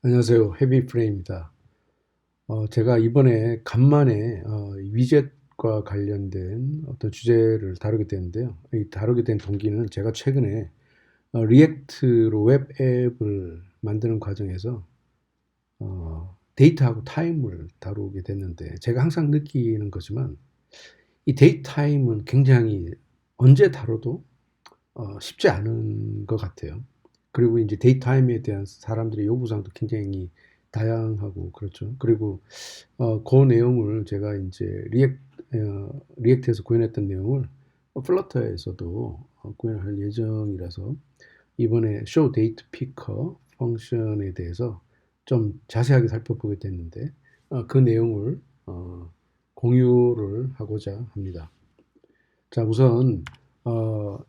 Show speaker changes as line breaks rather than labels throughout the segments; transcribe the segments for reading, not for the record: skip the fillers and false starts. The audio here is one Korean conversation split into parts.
안녕하세요. 헤비프레임입니다. 제가 이번에 간만에 위젯과 관련된 어떤 주제를 다루게 되는데요. 이 다루게 된 동기는 제가 최근에 리액트로 웹 앱을 만드는 과정에서 데이트하고 타임을 다루게 됐는데, 제가 항상 느끼는 거지만 이 데이트 타임은 굉장히 언제 다뤄도 쉽지 않은 것 같아요. 그리고 이제 데이트 타임에 대한 사람들의 요구사항도 굉장히 다양하고 그렇죠. 그리고 그 내용을 제가 이제 리액트에서 구현했던 내용을 플러터에서도 구현할 예정이라서 이번에 쇼 데이트 피커 펑션에 대해서 좀 자세하게 살펴보게 됐는데, 그 내용을 공유를 하고자 합니다. 자, 우선 어,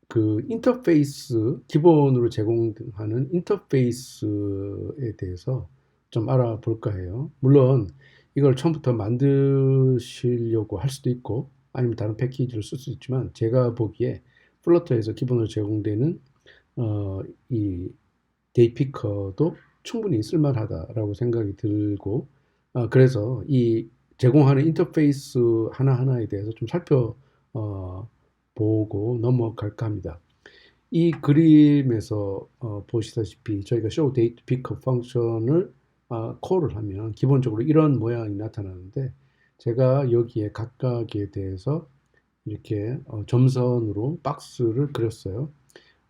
그 인터페이스, 기본으로 제공하는 인터페이스에 대해서 좀 알아볼까 해요. 물론 이걸 처음부터 만드시려고 할 수도 있고 아니면 다른 패키지를 쓸 수 있지만, 제가 보기에 플러터에서 기본으로 제공되는 이 데이피커도 충분히 쓸만하다라고 생각이 들고, 그래서 이 제공하는 인터페이스 하나하나에 대해서 좀 살펴보고 넘어갈까 합니다. 이 그림에서 보시다시피 저희가 show date picker 펑션을 콜을 하면 기본적으로 이런 모양이 나타나는데, 제가 여기에 각각에 대해서 이렇게 점선으로 박스를 그렸어요.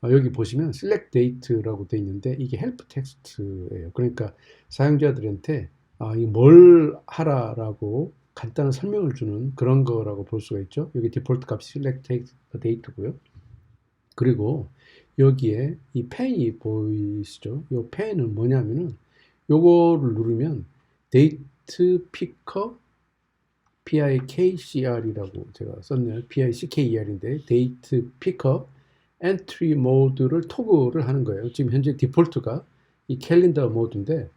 여기 보시면 select date라고 되어 있는데 이게 help 텍스트예요. 그러니까 사용자들한테 이뭘 하라라고 간단한 설명을 주는 그런 거라고 볼 수가 있죠. 여기 디폴트 값이 select date고요. 그리고 여기에 이 펜이 보이시죠? 이 펜은 뭐냐면은 요거를 누르면 데이트 피커 PIKCR이라고 제가 썼네요. PICKER인데 데이트 피커 엔트리 모드를 토글을 하는 거예요. 지금 현재 디폴트가 이 캘린더 모드인데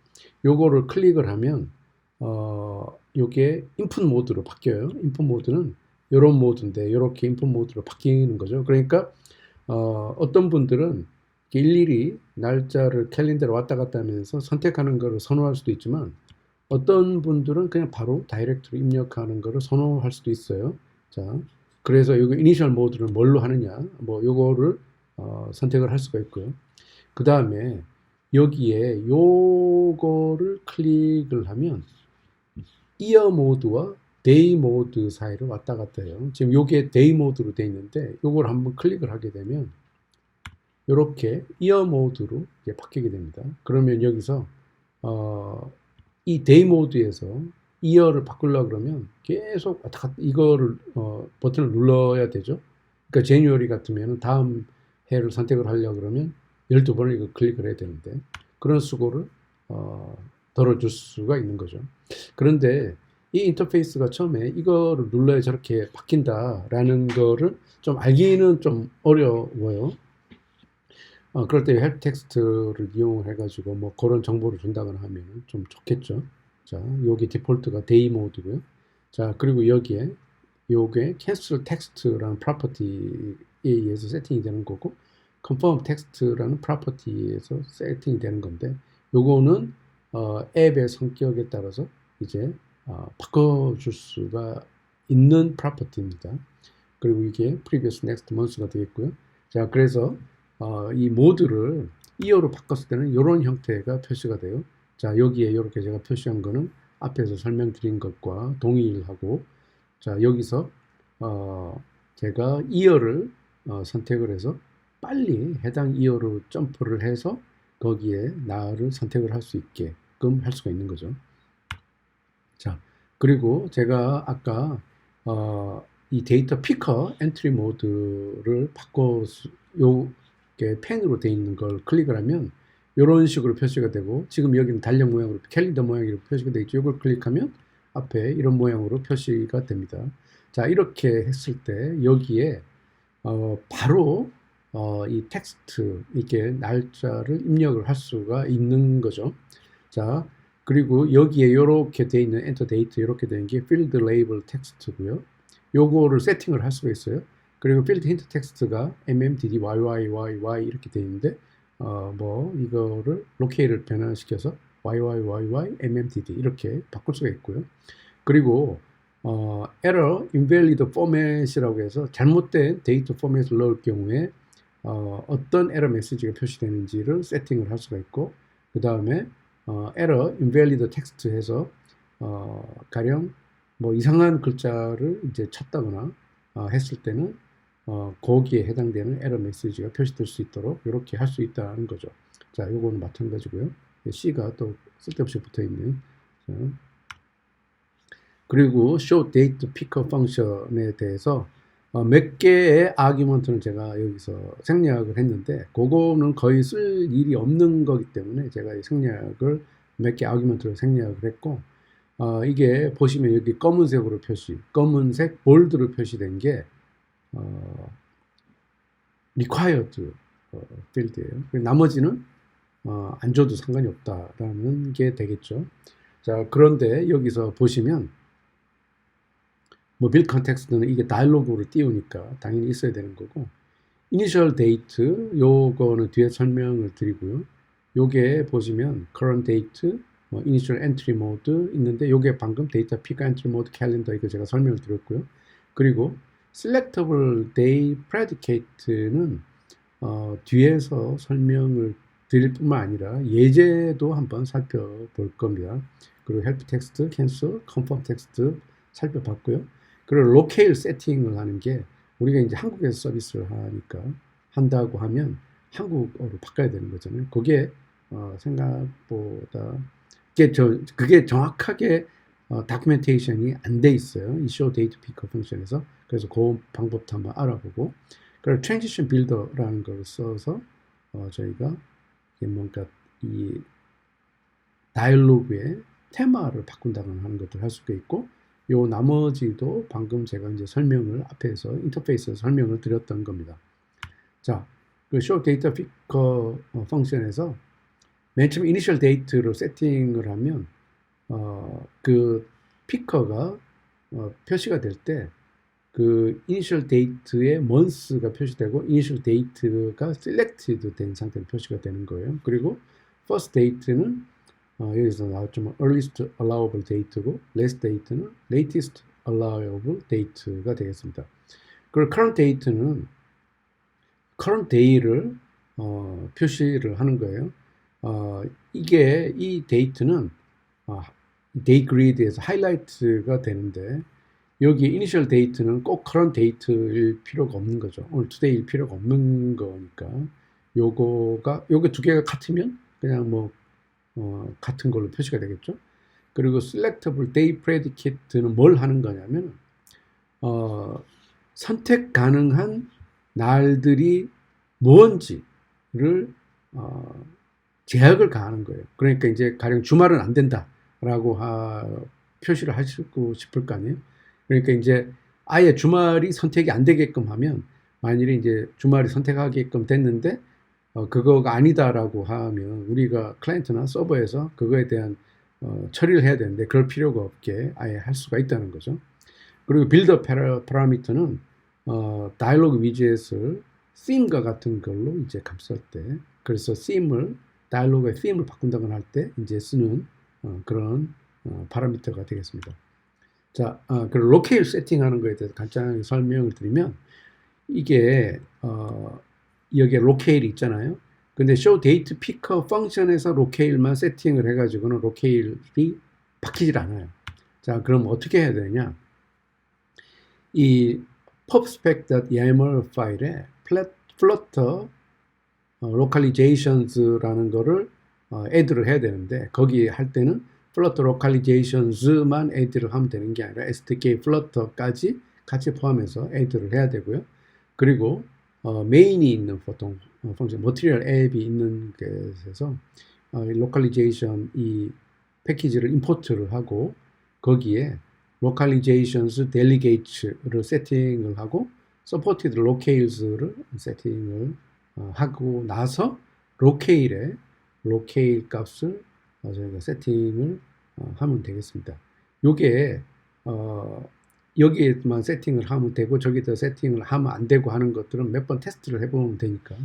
요거를 클릭을 하면 요게 인풋 모드로 바뀌어요. 인풋 모드는 요런 모드인데 이렇게 인풋 모드로 바뀌는 거죠. 그러니까 어떤 분들은 일일이 날짜를 캘린더로 왔다 갔다 하면서 선택하는 것을 선호할 수도 있지만, 어떤 분들은 그냥 바로 다이렉트로 입력하는 것을 선호할 수도 있어요. 자, 그래서 여기 이니셜 모드를 뭘로 하느냐, 뭐 요거를 선택을 할 수가 있고요. 그 다음에 여기에 요거를 클릭을 하면 이어 모드와 데이 모드 사이를 왔다 갔다 해요. 지금 요게 데이 모드로 되어 있는데 요걸 한번 클릭을 하게 되면 이렇게 이어 모드로 바뀌게 됩니다. 그러면 여기서 이 데이 모드에서 이어를 바꾸려고 그러면 계속 이거를 버튼을 눌러야 되죠. 그러니까 제뉴얼리 같으면 다음 해를 선택을 하려고 그러면 12번을 이거 클릭을 해야 되는데, 그런 수고를 덜어줄 수가 있는 거죠. 그런데 이 인터페이스가 처음에 이거를 눌러야 저렇게 바뀐다라는 거를 좀 알기는 좀 어려워요. 그럴 때 헬프 텍스트를 이용을 해가지고 뭐 그런 정보를 준다거나 하면 좀 좋겠죠. 자, 여기 디폴트가 데이 모드고요. 자, 그리고 여기에 요게 cancel text라는 프로퍼티에 의해서 세팅이 되는 거고, confirm text라는 프로퍼티에서 세팅이 되는 건데, 요거는 앱의 성격에 따라서 이제 바꿔줄 수가 있는 프로퍼티입니다. 그리고 이게 previous next month가 되겠고요. 자, 그래서 이 모드를 이어로 바꿨을 때는 이런 형태가 표시가 돼요. 자, 여기에 이렇게 제가 표시한 거는 앞에서 설명드린 것과 동일하고, 자, 여기서 제가 이어를 선택을 해서 빨리 해당 이어로 점프를 해서 거기에 나를 선택을 할 수 있게끔 할 수가 있는 거죠. 자, 그리고 제가 아까 이 데이터 피커 엔트리 모드를 요게 펜으로 되어 있는 걸 클릭을 하면 이런 식으로 표시가 되고, 지금 여기는 달력 모양으로 캘린더 모양으로 표시가 되어 있죠. 이걸 클릭하면 앞에 이런 모양으로 표시가 됩니다. 자, 이렇게 했을 때 여기에 바로 이 텍스트, 이게 날짜를 입력을 할 수가 있는 거죠. 자, 그리고 여기에 이렇게 되어 있는 엔터 데이트 이렇게 되는 게 필드 레이블 텍스트고요. 요거를 세팅을 할 수가 있어요. 그리고 필드 힌트 텍스트가 mmddyyy 이렇게 되어 있는데 뭐 이거를 로케일을 변환시켜서 YYYY MMDD 이렇게 바꿀 수가 있고요. 그리고 error invalid format이라고 해서 잘못된 데이터 포맷을 넣을 경우에 어떤 에러 메시지가 표시되는지를 세팅을 할 수가 있고, 그 다음에 error invalid text 해서 가령 뭐 이상한 글자를 이제 쳤다거나 했을 때는 거기에 해당되는 에러 메시지가 표시될 수 있도록 이렇게 할 수 있다는 거죠. 자, 요거는 마찬가지고요. C가 또 쓸데없이 붙어 있네요. 자, 그리고 show date picker 펑션에 대해서 몇 개의 아규먼트는 제가 여기서 생략을 했는데, 그거는 거의 쓸 일이 없는 거기 때문에 제가 이 생략을 몇 개 아규먼트를 생략을 했고, 이게 보시면 여기 검은색으로 검은색 볼드로 표시된 게 required 필드예요. 나머지는 안 줘도 상관이 없다라는 게 되겠죠. 자, 그런데 여기서 보시면 뭐 빌 컨텍스트는 이게 다이얼로그로 띄우니까 당연히 있어야 되는 거고, 이니셜 데이트 요거는 뒤에 설명을 드리고요. 요게 보시면 current date, initial entry mode 있는데, 요게 방금 데이터 picker entry mode calendar 이거 제가 설명을 드렸고요. 그리고 selectable day predicate는 뒤에서 설명을 드릴 뿐만 아니라 예제도 한번 살펴볼 겁니다. 그리고 help text, cancel, confirm text 살펴봤고요. 그리고 로케일 세팅을 하는 게, 우리가 이제 한국에서 서비스를 한다고 하면 한국어로 바꿔야 되는 거잖아요. 그게 생각보다 그게 정확하게 다큐멘테이션이 안 돼 있어요. 이 show date picker 펑션에서. 그래서 그 방법도 한번 알아보고, 그리고 transition builder라는 걸 써서 저희가 뭔가 이 다이얼로그의 테마를 바꾼다거나 하는 것들 할 수가 있고, 요 나머지도 방금 제가 이제 설명을 앞에서 인터페이스에서 설명을 드렸던 겁니다. 자, 그 show data picker 펑션에서 맨 처음 initial date로 세팅을 하면 그 피커가 표시가 될 때 그 initial date의 months가 표시되고 initial date가 selected 된 상태로 표시가 되는 거예요. 그리고 first date는 여기서 나왔지만 earliest allowable date고, last date는 latest allowable date가 되겠습니다. 그리고 current date는 current day를 표시를 하는 거예요. 이게 이 데이트는 데이 그리드에서 하이라이트가 되는데, 여기 이니셜 데이트는 꼭 current date일 필요가 없는 거죠. 오늘 today일 필요가 없는 거니까 요게 두 개가 같으면 그냥 뭐 같은 걸로 표시가 되겠죠. 그리고 selectable day predicate는 뭘 하는 거냐면 선택 가능한 날들이 뭔지를 제약을 가하는 거예요. 그러니까 이제 가령 주말은 안 된다라고 표시를 하시고 싶을 거 아니에요. 그러니까 이제 아예 주말이 선택이 안 되게끔 하면, 만일에 이제 주말이 선택하게끔 됐는데 그거가 아니다라고 하면 우리가 클라이언트나 서버에서 그거에 대한 처리를 해야 되는데, 그럴 필요가 없게 아예 할 수가 있다는 거죠. 그리고 빌더 파라미터는 다이얼로그 위젯을 theme과 같은 걸로 이제 감쌀 때, 그래서 다이얼로그의 theme을 바꾼다거나 할 때 이제 쓰는 그런 파라미터가 되겠습니다. 자, 그리고 로케일 세팅하는 거에 대해서 간단하게 설명을 드리면, 이게 여기에 로케일이 있잖아요. 근데 show date picker 펑션에서 로케일만 세팅을 해가지고는 로케일이 바뀌질 않아요. 자, 그럼 어떻게 해야 되냐? 이 pubspec.yaml 파일에 flutter localizations라는 거를 add를 해야 되는데, 거기 할 때는 flutter localizations만 add를 하면 되는 게 아니라 SDK flutter까지 같이 포함해서 add를 해야 되고요. 그리고 메인이 있는 보통 펑션 material 앱이 있는 곳에서 localization 이 패키지를 임포트를 하고, 거기에 localizations delegates를 세팅을 하고 supported locales를 세팅을 하고 나서 로케일 값을 저희가 세팅을 하면 되겠습니다. 요게 여기에만 세팅을 하면 되고, 저기다 세팅을 하면 안 되고 하는 것들은 몇 번 테스트를 해보면 되니까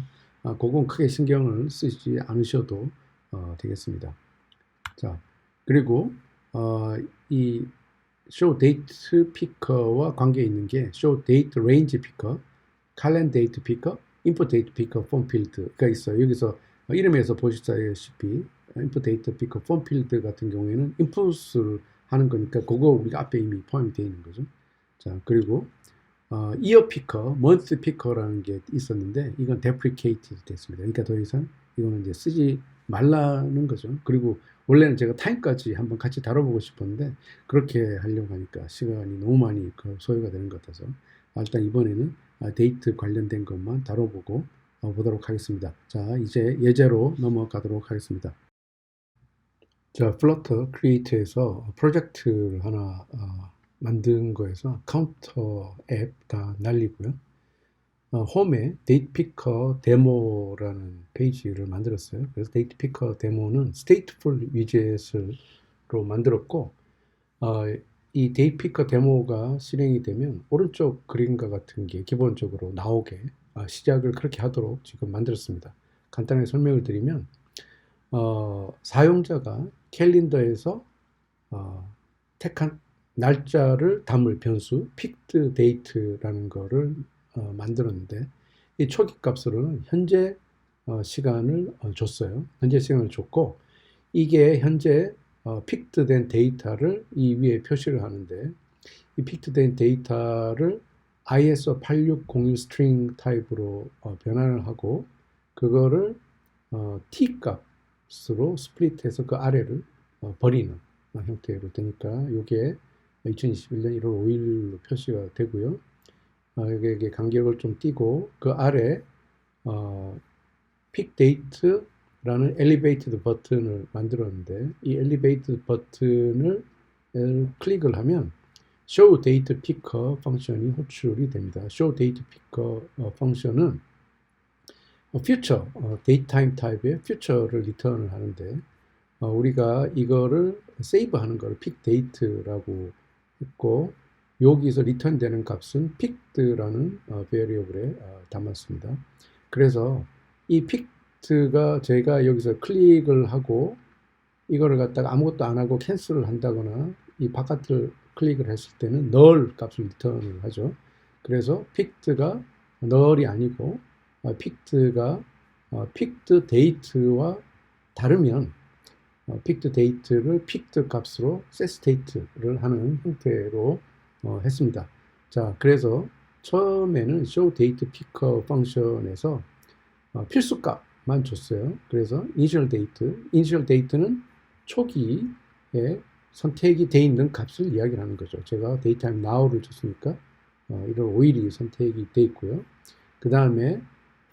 그건 크게 신경을 쓰지 않으셔도 되겠습니다. 자, 그리고 이 show date picker와 관계 있는 게 show date range picker, calendar date picker, input date picker form field가 있어요. 여기서 이름에서 보시다시피 input date picker form field 같은 경우에는 input을 하는 거니까 그거 우리가 앞에 이미 포함이 되어 있는 거죠. 자, 그리고 year picker, month picker라는 게 있었는데 이건 deprecated 됐습니다. 그러니까 더 이상 이거는 이제 쓰지 말라는 거죠. 그리고 원래는 제가 타임까지 한번 같이 다뤄보고 싶었는데 그렇게 하려고 하니까 시간이 너무 많이 소요가 되는 것 같아서 일단 이번에는 데이트 관련된 것만 다뤄보고 보도록 하겠습니다. 자, 이제 예제로 넘어가도록 하겠습니다. 자, 플러터 크리에이트에서 프로젝트를 하나 만든 거에서 카운터 앱 다 날리고요. 홈에 데이트 피커 데모라는 페이지를 만들었어요. 그래서 데이트 피커 데모는 stateful 위젯으로 만들었고 이 데이트 피커 데모가 실행이 되면 오른쪽 그림과 같은 게 기본적으로 나오게 시작을 그렇게 하도록 지금 만들었습니다. 간단하게 설명을 드리면 사용자가 캘린더에서 택한 날짜를 담을 변수 picked date라는 거를 만들었는데 이 초기 값으로는 현재 시간을 줬어요. 현재 시간을 줬고 이게 현재 picked 된 데이터를 이 위에 표시를 하는데 이 picked 된 데이터를 ISO 8601 string 타입으로 변환을 하고 그거를 t 값으로 스플릿해서 그 아래를 버리는 형태로 되니까 이게 2021년 1월 5일로 표시가 되고요. 여기에 간격을 좀 띄고 그 아래 pick date라는 elevated 버튼을 만들었는데 이 elevated 버튼을 클릭을 하면 show date picker 펑션이 호출이 됩니다. show date picker 펑션은 future, datetime 타입의 future를 리턴을 하는데 우리가 이거를 세이브하는 거를 pick date라고 했고 여기서 리턴되는 값은 picked라는 variable에 담았습니다. 그래서 이 picked가 제가 여기서 클릭을 하고 이거를 갖다가 아무것도 안 하고 캔슬을 한다거나 이 바깥을 클릭을 했을 때는 null 값을 리턴을 하죠. 그래서 picked가 null이 아니고 picked가 picked date와 다르면 picked date를 picked 값으로 set state를 하는 형태로 했습니다. 자, 그래서 처음에는 show date picker 펑션에서 필수 값만 줬어요. 그래서 initial date는 초기에 선택이 돼 있는 값을 이야기를 하는 거죠. 제가 daytime now를 줬으니까 1월 5일이 선택이 돼 있고요. 그 다음에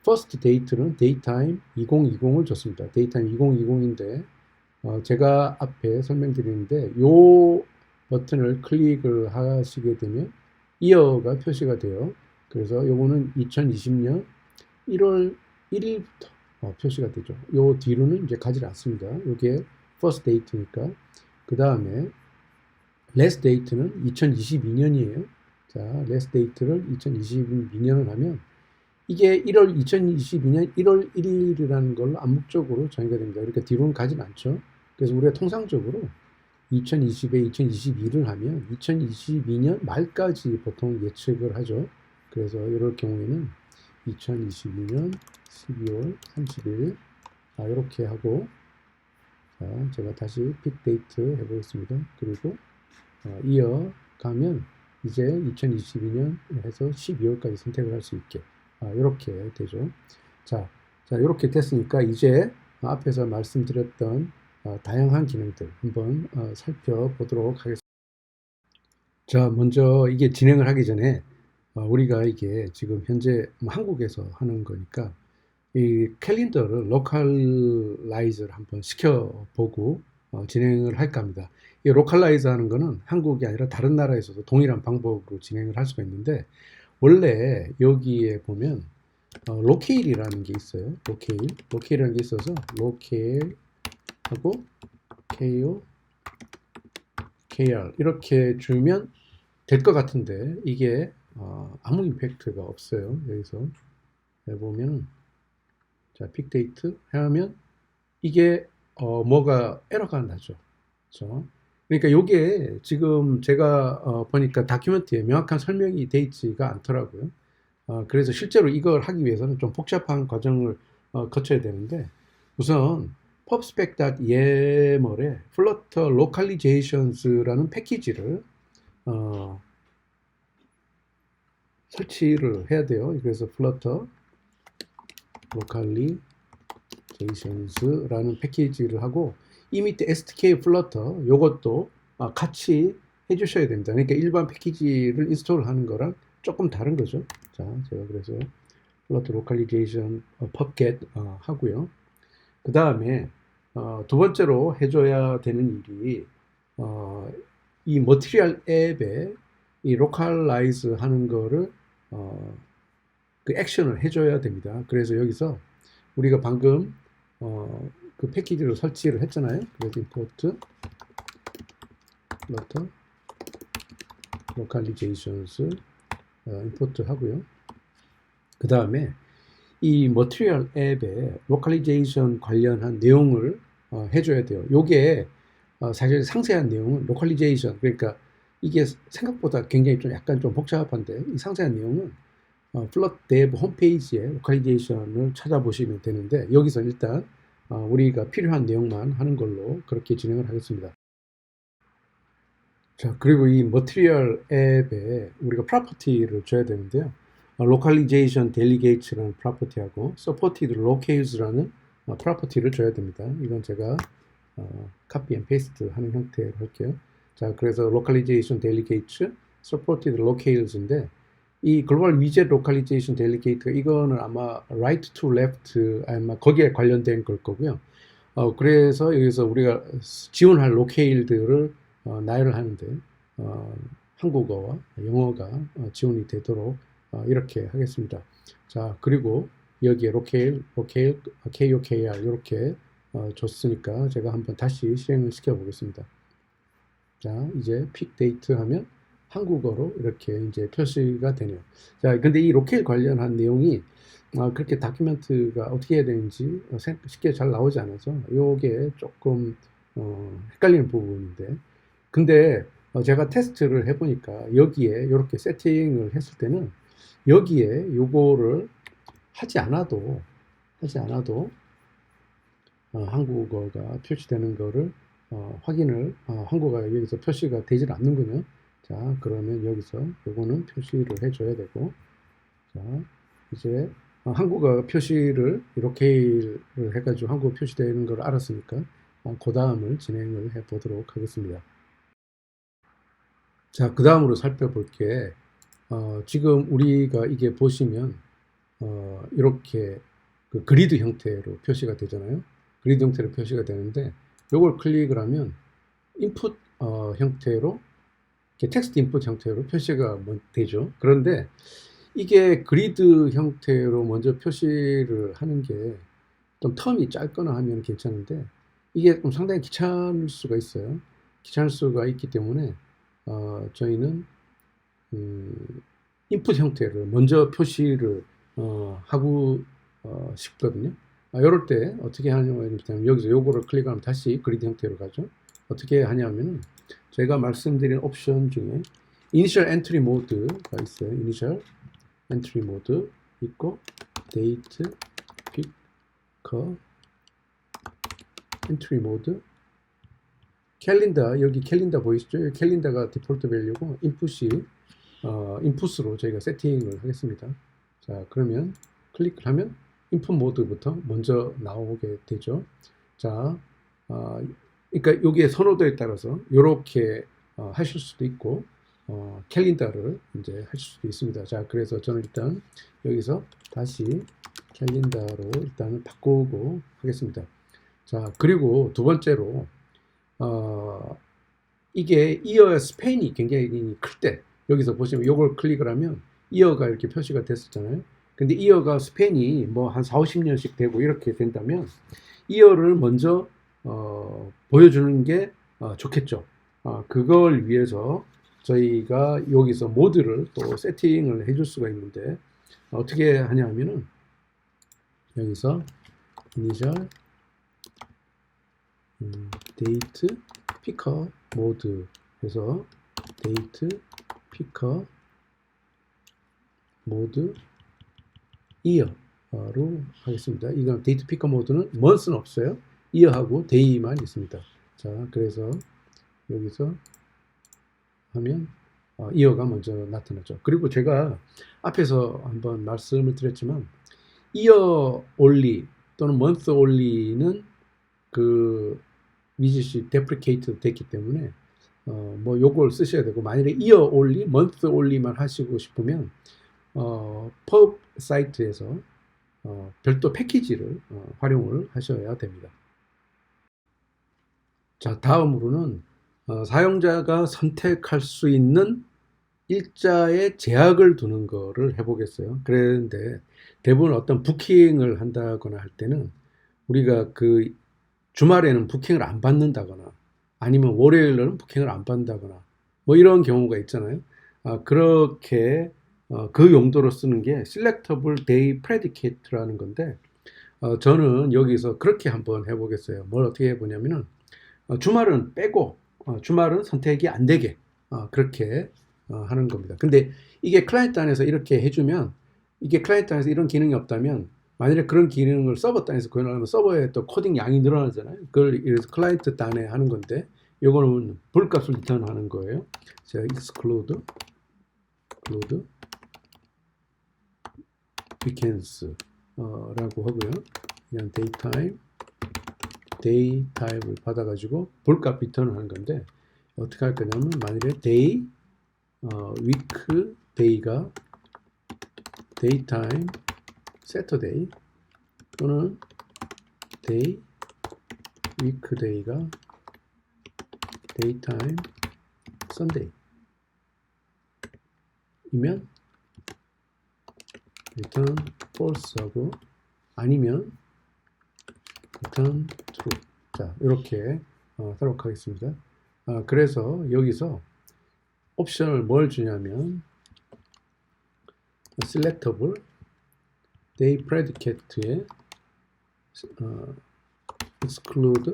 first date는 daytime 2020을 줬습니다. daytime 2020인데 제가 앞에 설명드리는데 요 버튼을 클릭을 하시게 되면 year가 표시가 돼요. 그래서 요거는 2020년 1월 1일부터 표시가 되죠. 요 뒤로는 이제 가지 않습니다. 요게 first date니까. 그 다음에 last date는 2022년이에요. 자, last date를 2022년을 하면 이게 2022년 1월 1일이라는 걸로 암묵적으로 정의가 됩니다. 그러니까 뒤로는 가진 않죠. 그래서 우리가 통상적으로 2020에 2022를 하면 2022년 말까지 보통 예측을 하죠. 그래서 이럴 경우에는 2022년 12월 30일 이렇게 하고 자, 제가 다시 픽데이트 해보겠습니다. 그리고 이어가면 이제 2022년 해서 12월까지 선택을 할 수 있게 이렇게 되죠. 자, 이렇게 됐으니까 이제 앞에서 말씀드렸던 다양한 기능들 한번 살펴보도록 하겠습니다. 자, 먼저 이게 진행을 하기 전에 우리가 이게 지금 현재 한국에서 하는 거니까 이 캘린더를 로컬라이즈를 한번 시켜보고 진행을 할까 합니다. 이 로컬라이즈 하는 거는 한국이 아니라 다른 나라에서도 동일한 방법으로 진행을 할 수가 있는데 원래 여기에 보면 로케일이라는 게 있어요. 로케일이라는 게 있어서 로케일 하고 KO, KR 이렇게 주면 될 것 같은데 이게 아무 임팩트가 없어요. 여기서 보면 자, 픽데이트 하면 이게 뭐가 에러가 나죠. 그렇죠? 그러니까 요게 지금 제가 보니까 다큐멘트에 명확한 설명이 돼 있지가 않더라고요. 그래서 실제로 이걸 하기 위해서는 좀 복잡한 과정을 거쳐야 되는데 우선 pubspec.yaml에 flutter localizations라는 패키지를 설치를 해야 돼요. 그래서 flutter localizations라는 패키지를 하고 이 밑에 stk flutter 요것도 같이 해주셔야 됩니다. 그러니까 일반 패키지를 인스톨하는 거랑 조금 다른 거죠. 자, 제가 그래서 flutter localization pubget 하고요. 그 다음에 두 번째로 해줘야 되는 일이 이 머티리얼 앱에 이 로컬라이즈 하는 거를 그 액션을 해줘야 됩니다. 그래서 여기서 우리가 방금 그 패키지를 설치를 했잖아요. 그래서 import flutter localizations import 하고요. 그 다음에 이 머티리얼 앱에 로컬리제이션 관련한 내용을 해줘야 돼요. 요게 사실 상세한 내용은 로컬리제이션, 그러니까 이게 생각보다 굉장히 좀 약간 좀 복잡한데 이 상세한 내용은 플러터 데브 홈페이지에 로컬리제이션을 찾아보시면 되는데 여기서 일단 우리가 필요한 내용만 하는 걸로 그렇게 진행을 하겠습니다. 자, 그리고 이 머티리얼 앱에 우리가 프로퍼티를 줘야 되는데요. localization delegates라는 프로퍼티하고 supported locales라는 프로퍼티를 줘야 됩니다. 이건 제가 copy and paste 하는 형태로 할게요. 자, 그래서 localization delegates, supported locales인데 이 global widget localization delegate가 이거는 아마 right to left 아마 거기에 관련된 걸 거고요. 그래서 여기서 우리가 지원할 로케일들을 나열을 하는데 한국어와 영어가 지원이 되도록 이렇게 하겠습니다. 자, 그리고 여기에 로케일, KOKR 이렇게 줬으니까 제가 한번 다시 실행을 시켜 보겠습니다. 자, 이제 픽 데이트 하면 한국어로 이렇게 이제 표시가 되네요. 자, 근데 이 로케일 관련한 내용이 그렇게 다큐멘트가 어떻게 해야 되는지 쉽게 잘 나오지 않아서 요게 조금 헷갈리는 부분인데, 근데 제가 테스트를 해보니까 여기에 이렇게 세팅을 했을 때는 여기에 요거를 하지 않아도 한국어가 표시되는 거를 확인을 한국어가 여기서 표시가 되질 않는군요. 자, 그러면 여기서 요거는 표시를 해줘야 되고, 자, 이제 한국어 표시를 이렇게 해가지고 한국어 표시되는 걸 알았으니까 그 다음을 진행을 해 보도록 하겠습니다. 자, 그 다음으로 살펴볼 게 지금 우리가 이게 보시면 이렇게 그 그리드 형태로 표시가 되잖아요. 그리드 형태로 표시가 되는데 요걸 클릭을 하면 인풋 형태로 텍스트 인풋 형태로 표시가 되죠. 그런데 이게 그리드 형태로 먼저 표시를 하는 게 좀 텀이 짧거나 하면 괜찮은데 이게 좀 상당히 귀찮을 수가 있어요. 귀찮을 수가 있기 때문에 저희는 인풋 형태를 먼저 표시를 하고 싶거든요. 이럴 때 어떻게 하냐면 여기서 요거를 클릭하면 다시 그리드 형태로 가죠. 어떻게 하냐면 제가 말씀드린 옵션 중에 Initial Entry Mode가 있어요. Initial Entry Mode 있고 Date, Picker, Entry Mode, 캘린더, 여기 캘린더 보이시죠? 여기 캘린더가 디폴트 밸류고 인풋이 인풋으로 저희가 세팅을 하겠습니다. 자, 그러면 클릭을 하면 인풋 모드부터 먼저 나오게 되죠. 자, 그러니까 여기에 선호도에 따라서 이렇게 하실 수도 있고 캘린더를 이제 하실 수도 있습니다. 자, 그래서 저는 일단 여기서 다시 캘린더로 일단 바꾸고 하겠습니다. 자, 그리고 두 번째로 이게 이어 스팬이 굉장히 클 때 여기서 보시면 이걸 클릭을 하면 이어가 이렇게 표시가 됐었잖아요. 근데 이어가 스팬이 뭐 한 4, 50년씩 되고 이렇게 된다면 이어를 먼저 보여주는 게 좋겠죠. 그걸 위해서 저희가 여기서 모드를 또 세팅을 해줄 수가 있는데 어떻게 하냐면은 여기서 initial date picker mode 해서 date picker mode year로 하겠습니다. 이건 데이트 피커 모드는 month는 없어요. year하고 day만 있습니다. 자, 그래서 여기서 하면 year가 먼저 나타나죠. 그리고 제가 앞에서 한번 말씀을 드렸지만 year only 또는 month only는 그 위젯이 데프리케이트 됐기 때문에 뭐 요걸 쓰셔야 되고, 만일에 year only, month only만 하시고 싶으면 pub 사이트에서 별도 패키지를 활용을 하셔야 됩니다. 자, 다음으로는 사용자가 선택할 수 있는 일자에 제약을 두는 거를 해보겠어요. 그런데 대부분 어떤 부킹을 한다거나 할 때는 우리가 그 주말에는 부킹을 안 받는다거나 아니면 월요일에는 부킹을 안 받는다거나 뭐 이런 경우가 있잖아요. 그렇게 그 용도로 쓰는 게 selectable day predicate라는 건데, 저는 여기서 그렇게 한번 해보겠어요. 뭘 어떻게 해보냐면은 주말은 빼고 주말은 선택이 안 되게 그렇게 하는 겁니다. 근데 이게 클라이언트 안에서 이렇게 해주면, 이게 클라이언트 안에서 이런 기능이 없다면, 만약에 그런 기능을 서버 단에서 구현하면 서버에 또 코딩 양이 늘어나잖아요. 그걸 클라이언트 단에 하는 건데, 요거는 불값을 리턴하는 거예요. 제가 exclude weekends 라고 하고요. 그냥 daytime을 받아가지고 불값 리턴을 하는 건데, 어떻게 할 거냐면, 만일에 day, weekday가 daytime saturday 또는 day, weekday가 daytime sunday 이면 return false 하고, 아니면 return true. 자, 이렇게 하도록 하겠습니다. 그래서 여기서 옵션을 뭘 주냐면 selectable day predicate에 exclude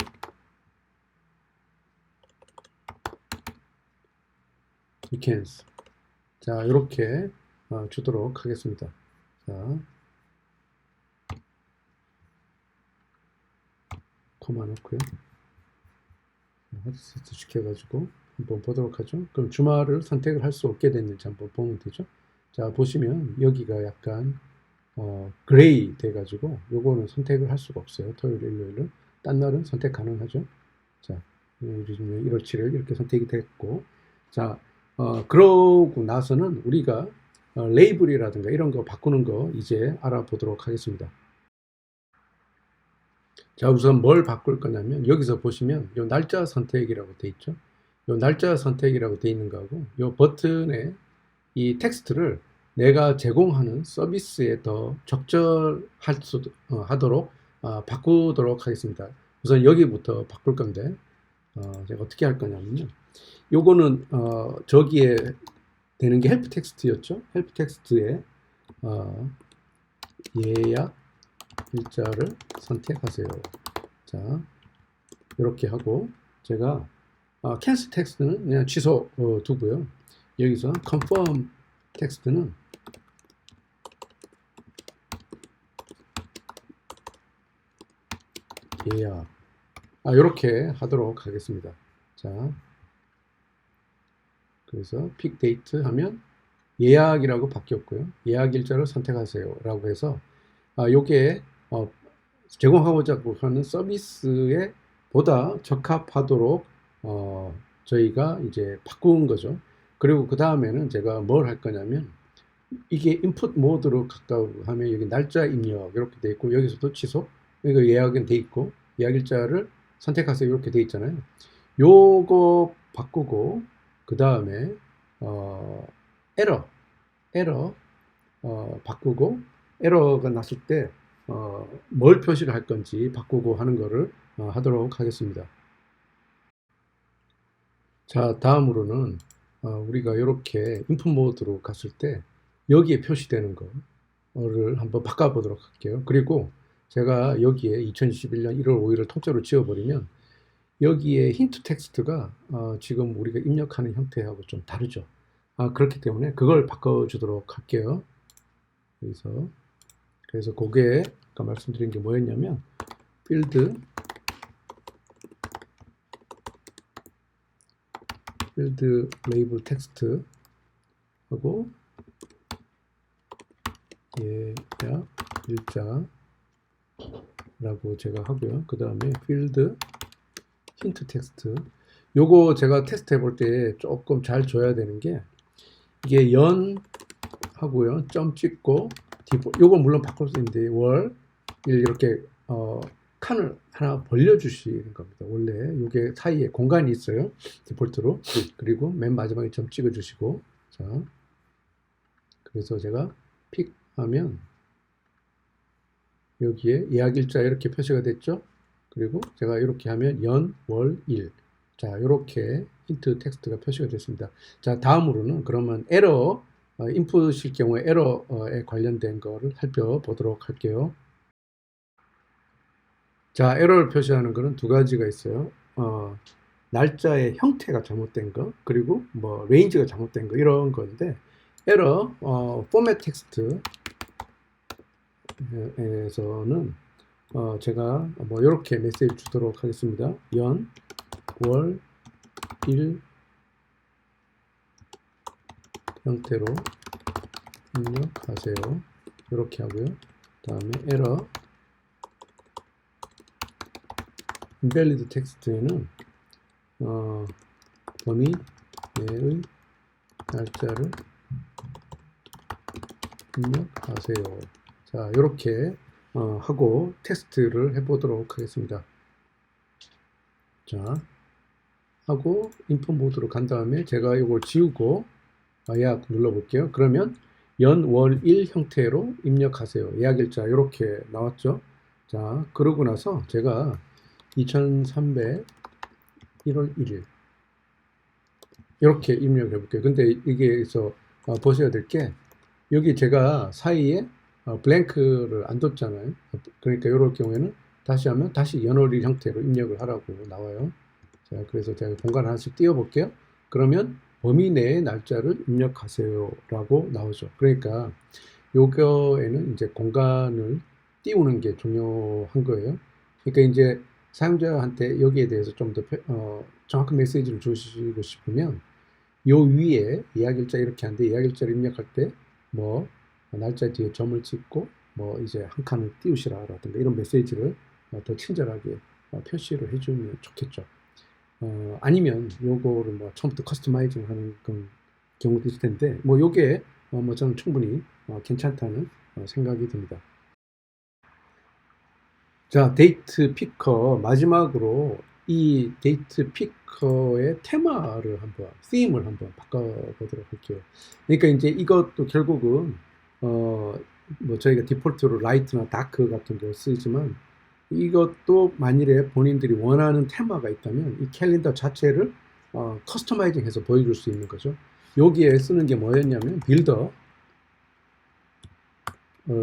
weekends. 자, 이렇게 주도록 하겠습니다. 자, 코마 넣고요. 하드세트 시켜가지고 한번 보도록 하죠. 그럼 주말을 선택을 할 수 없게 됐는지 한번 보면 되죠. 자, 보시면 여기가 약간 그레이 돼가지고 요거는 선택을 할 수가 없어요. 토요일, 일요일은. 딴 날은 선택 가능하죠. 자, 1월 7일 이렇게 선택이 됐고, 자, 그러고 나서는 우리가 레이블이라든가 이런 거 바꾸는 거 이제 알아보도록 하겠습니다. 자, 우선 뭘 바꿀 거냐면, 여기서 보시면 요 날짜 선택이라고 돼 있죠. 요 날짜 선택이라고 돼 있는 거하고, 요 버튼에 이 텍스트를 내가 제공하는 서비스에 더 적절하도록 바꾸도록 하겠습니다. 우선 여기부터 바꿀 건데, 제가 어떻게 할 거냐면요. 요거는 저기에 되는 게 헬프 텍스트였죠. 헬프 텍스트에 예약 일자를 선택하세요. 자, 이렇게 하고, 제가 캔슬 텍스트는 그냥 취소 두고요. 여기서 confirm 텍스트는 예약, 이렇게 하도록 하겠습니다. 자, 그래서 pick date 하면 예약이라고 바뀌었고요. 예약 일자를 선택하세요 라고 해서 요게 제공하고자 하는 서비스에 보다 적합하도록 저희가 이제 바꾼 거죠. 그리고 그 다음에는 제가 뭘 할 거냐면, 이게 인풋 모드로 가까우고 하면 여기 날짜 입력 이렇게 돼 있고, 여기서도 취소, 이거 예약은 돼 있고, 예약 일자를 선택하세요 이렇게 돼 있잖아요. 요거 바꾸고, 그 다음에 에러 바꾸고, 에러가 났을 때 뭘 표시를 할 건지 바꾸고 하는 거를 하도록 하겠습니다. 자, 다음으로는 우리가 이렇게 인풋 모드로 갔을 때 여기에 표시되는 거를 한번 바꿔보도록 할게요. 그리고 제가 여기에 2021년 1월 5일을 통째로 지워버리면 여기에 힌트 텍스트가 지금 우리가 입력하는 형태하고 좀 다르죠. 그렇기 때문에 그걸 바꿔주도록 할게요. 그래서 그게 아까 말씀드린 게 뭐였냐면 필드 레이블 텍스트 하고 예약 일자라고 제가 하고요. 그 다음에 필드 힌트 텍스트. 요거 제가 테스트 해볼 때 조금 잘 줘야 되는 게 이게 연 하고요. 점 찍고 요거 물론 바꿀 수 있는데 월 1 이렇게 칸을 하나 벌려주시는 겁니다. 원래 요게 사이에 공간이 있어요. 디폴트로. 그리고 맨 마지막에 점 찍어주시고 자 그래서 제가 픽 하면 여기에 예약일자 이렇게 표시가 됐죠. 그리고 제가 이렇게 하면 연, 월, 일. 자, 이렇게 힌트 텍스트가 표시가 됐습니다. 자, 다음으로는 그러면 에러, 인풋일 경우에 에러에 관련된 거를 살펴보도록 할게요. 자, 에러를 표시하는 거는 두 가지가 있어요. 날짜의 형태가 잘못된 거, 그리고 뭐 레인지가 잘못된 거 이런 건데 에러, 포맷 텍스트 에서는 제가 뭐 이렇게 메시지 주도록 하겠습니다. 연, 월, 일 형태로 입력하세요. 이렇게 하고요. 다음에 에러 invalid 텍스트에는 범위 내의 날짜를 입력하세요. 자, 이렇게 하고 테스트를 해보도록 하겠습니다. 자, 하고 인풋 모드로 간 다음에 제가 이걸 지우고 예약 눌러볼게요. 그러면 연, 월, 일 형태로 입력하세요. 예약일자 이렇게 나왔죠. 자, 그러고 나서 제가 2300 1월 1일 이렇게 입력을 해볼게요. 근데 여기에서 보셔야 될 게 여기 제가 사이에 블랭크를 안 뒀잖아요. 그러니까 이럴 경우에는 다시 하면 다시 연월일 형태로 입력을 하라고 나와요. 자, 그래서 제가 공간을 하나씩 띄워볼게요. 그러면 범위 내의 날짜를 입력하세요 라고 나오죠. 그러니까 요거에는 이제 공간을 띄우는 게 중요한 거예요. 그러니까 이제 사용자한테 여기에 대해서 좀 더 정확한 메시지를 주시고 싶으면 요 위에 예약일자 이렇게 하는데 예약일자를 입력할 때 뭐 날짜 뒤에 점을 찍고 뭐 이제 한 칸을 띄우시라라든가 이런 메시지를 더 친절하게 표시를 해주면 좋겠죠. 아니면 요거를 뭐 처음부터 커스터마이징 하는 그런 경우도 있을 텐데 뭐 요게 뭐 저는 충분히 괜찮다는 생각이 듭니다. 자, 데이트 피커 마지막으로 이 데이트 피커의 테마를 한번, theme을 한번 바꿔보도록 할게요. 그러니까 이제 이것도 결국은 뭐 저희가 디폴트로 라이트나 다크 같은 거 쓰지만 이것도 만일에 본인들이 원하는 테마가 있다면 이 캘린더 자체를 커스터마이징 해서 보여줄 수 있는 거죠. 여기에 쓰는 게 뭐였냐면 빌더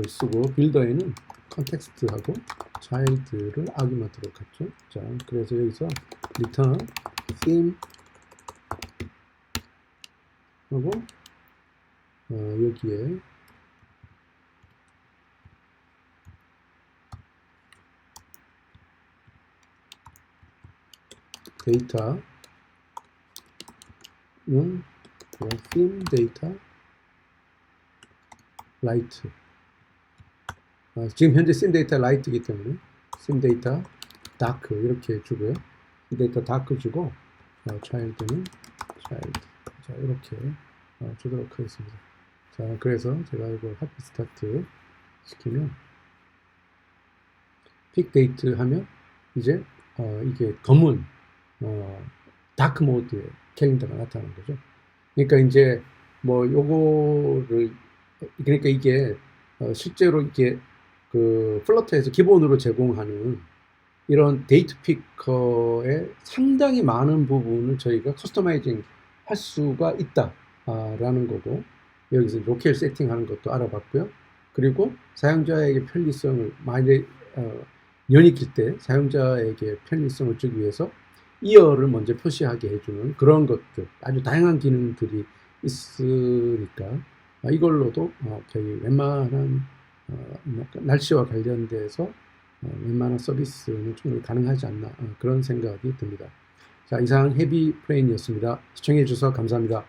쓰고 빌더에는 컨텍스트하고 차일드를 아규먼트로 갔죠. 자, 그래서 여기서 return theme 하고 여기에 데이터는 theme 데이터 라이트 지금 현재 sim 데이터 라이트이기 때문에 sim 데이터 다크 이렇게 주고요. sim 데이터 다크 주고 child는 child 자 이렇게 주도록 하겠습니다. 자 그래서 제가 이거 하피 스타트 시키면 픽 데이트 하면 이제 이게 검은 다크 모드의 캘린더가 나타나는 거죠. 그러니까 이제 뭐 요거를 그러니까 이게 실제로 이게 그 플러터에서 기본으로 제공하는 이런 데이트 피커의 상당히 많은 부분을 저희가 커스터마이징 할 수가 있다라는 거고 여기서 로컬 세팅하는 것도 알아봤고요. 그리고 사용자에게 편리성을 많이 연이 길 때 사용자에게 편리성을 주기 위해서 이어를 먼저 표시하게 해주는 그런 것들, 아주 다양한 기능들이 있으니까 이걸로도 저희 웬만한 날씨와 관련돼서 웬만한 서비스는 충분히 가능하지 않나 그런 생각이 듭니다. 자, 이상 헤비 프레인이었습니다. 시청해 주셔서 감사합니다.